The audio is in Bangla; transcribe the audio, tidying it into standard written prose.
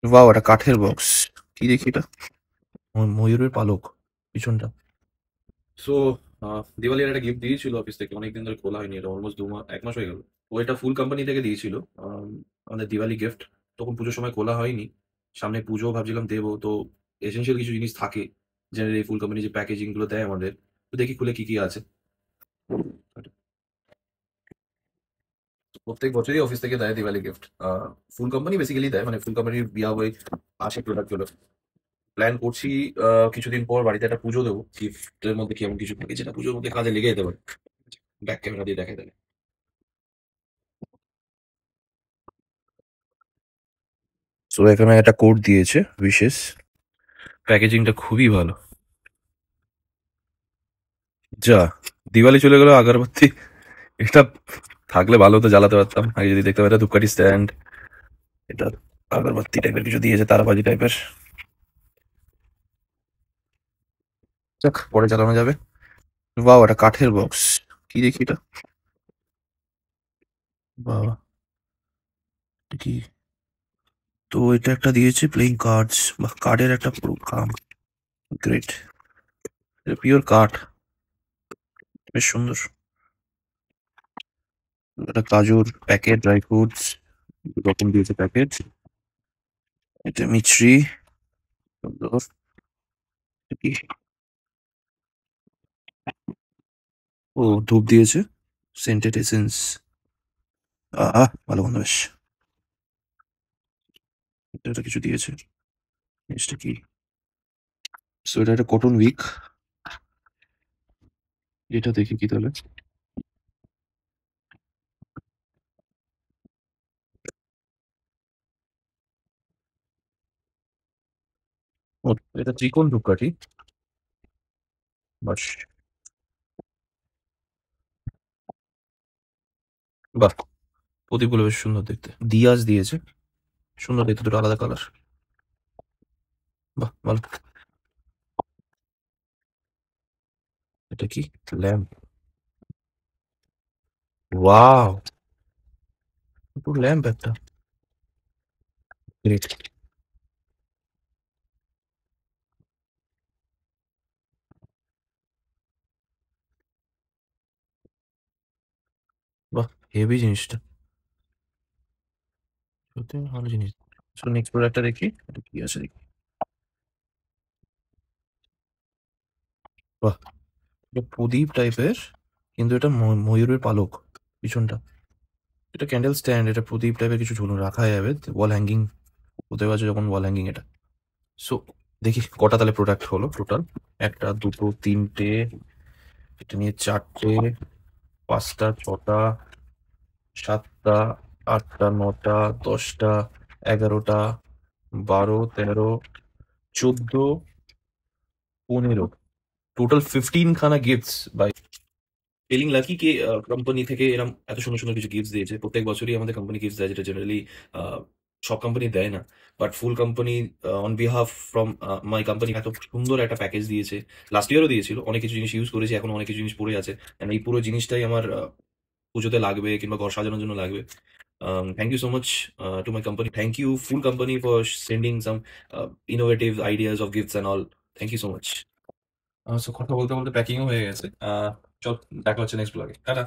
ওয়াও! একটা কাঠের বক্স। কি দেখি এটা? ময়ূরের পালক পিছনটা। সো দিওয়ালির একটা গিফট দিয়েছিল অফিস থেকে, অনেকদিন ধরে খোলা হয়নি, এটা অলমোস্ট 2 মাস 1 মাস হয়ে গেল। ও এটা ফুল কোম্পানি থেকে দিয়েছিল, আমাদের দিওয়ালি গিফট। তখন পুজোর সময় খোলা হয়নি, সামনে পুজো ভাবছিলাম দেবো, তো এসেনশিয়াল কিছু জিনিস থাকে জেনারেলি ফুল কোম্পানি যে প্যাকেজিং গুলো দেয় আমাদের, তো দেখি খুলে কি কি আছে। প্রত্যেক বছরই অফিস থেকে দেয় দিওয়ালি গিফট, ফুল কোম্পানি বেসিক্যালি দেয়, মানে ফুল কোম্পানির বিয়া হয়ে আসে প্রোডাক্ট গুলো। প্ল্যান করছি কিছুদিন পর বাড়িতে একটা পুজো দেবো, গিফটের মধ্যে কি এমন কিছু থাকে যেটা পুজোর মধ্যে কাজে লেগে যেতে পারে। ব্যাক ক্যামেরা দিয়ে দেখা দেবে। সো এখানে একটা কোড দিয়েছে বিশেষ। প্যাকেজিংটা খুবই ভালো। যা, দিওয়ালি চলে গেল, আগরবাতি এটা থাকলে ভালো হতো, জ্বালাতে পারতাম আগে যদি দেখতে পেতাম। ধূপকাঠি স্ট্যান্ড, এটা আগরবাতি টাইপের কিছু দিয়েছে, তারাবাজি টাইপের। যাক, পরে চালানো যাবে। ওয়াও! একটা কাঠের বক্স। কি দেখি এটা? বাবা! এটা কি? তো এটা একটা দিয়েছে প্লেইং কার্ডস বা কার্ডের একটা পুরো খাম। গ্রেট। এটা পিওর কাঠ, বেশ সুন্দর। একটা কাজুর প্যাকেট, ড্রাই ফ্রুটস রকম দিয়েছে প্যাকেট। এটা মিছরি, সুন্দর। এটা কি? ও, ধূপ দিয়েছে, সেন্টেড এসেন্স। ভালো গন্ধ বেশ। এটা কিছু দিয়েছে, জিনিসটা কি? সো এটা একটা কটন উইক। এটা দেখি কি তাহলে। ও, এটা ত্রিকোণ ধূপকাঠি। বাস, বাহ! প্রদীপগুলো বেশ সুন্দর দেখতে। দিয়াজ দিয়েছে, সুন্দর দেখতে, দুটো আলাদা কালার। বাহ, ভালো। এটা কি? ল্যাম্প। ওয়াও! পুরো ল্যাম্প একটা। গ্রেট। বাহ, হেভি জিনিসটা, সত্যি ভালো জিনিস। সো নেক্সট প্রোডাক্টটা দেখি, এটা কি আছে দেখি। বাহ, এটা প্রদীপ টাইপের, কিন্তু এটা ময়ূরের পালক পিছনটা। এটা ক্যান্ডেল স্ট্যান্ড, এটা প্রদীপ টাইপের কিছু ঝুলুন রাখা যাবে, ওয়াল হ্যাঙ্গিং হতে পারছে যখন ওয়াল হ্যাঙ্গিং এটা। সো দেখি কটা তাহলে প্রোডাক্ট হলো টোটাল। একটা, দুটো, তিনটে, এটা নিয়ে চারটে, পাঁচটা, ছটা, সাতটা, আটটা, নটা, 10টা, 11টা, 12, 13, 14, 15, টোটাল 15 খানা গিফটস বাই ফিলিং লাকি কে কোম্পানি থেকে এরকম এত সুন্দর সুন্দর কিছু গিফটস দিয়েছে। প্রত্যেক বছরই আমাদের কোম্পানি গিফটস দেয়, যেটা জেনারেলি সব কোম্পানি দেয় না। But full company on behalf from my company এত সুন্দর একটা প্যাকেজ দিয়েছে। লাস্ট ইয়ারও দিয়েছিল, অনেক কিছু জিনিস ইউজ করেছি, এখন অনেক কিছু জিনিস পড়ে আছে। And এই পুরো জিনিসটাই আমার পুজোতে লাগবে কিংবা ঘর সাজানোর জন্য লাগবে। Thank you so much to my company. Thank you, full company, for sending some innovative ideas of gifts and all. Thank you so much. So কথা বলতে বলতে প্যাকিংও হয়ে গেছে। চল, দেখা হচ্ছে নেক্সট ব্লগে। টাটা।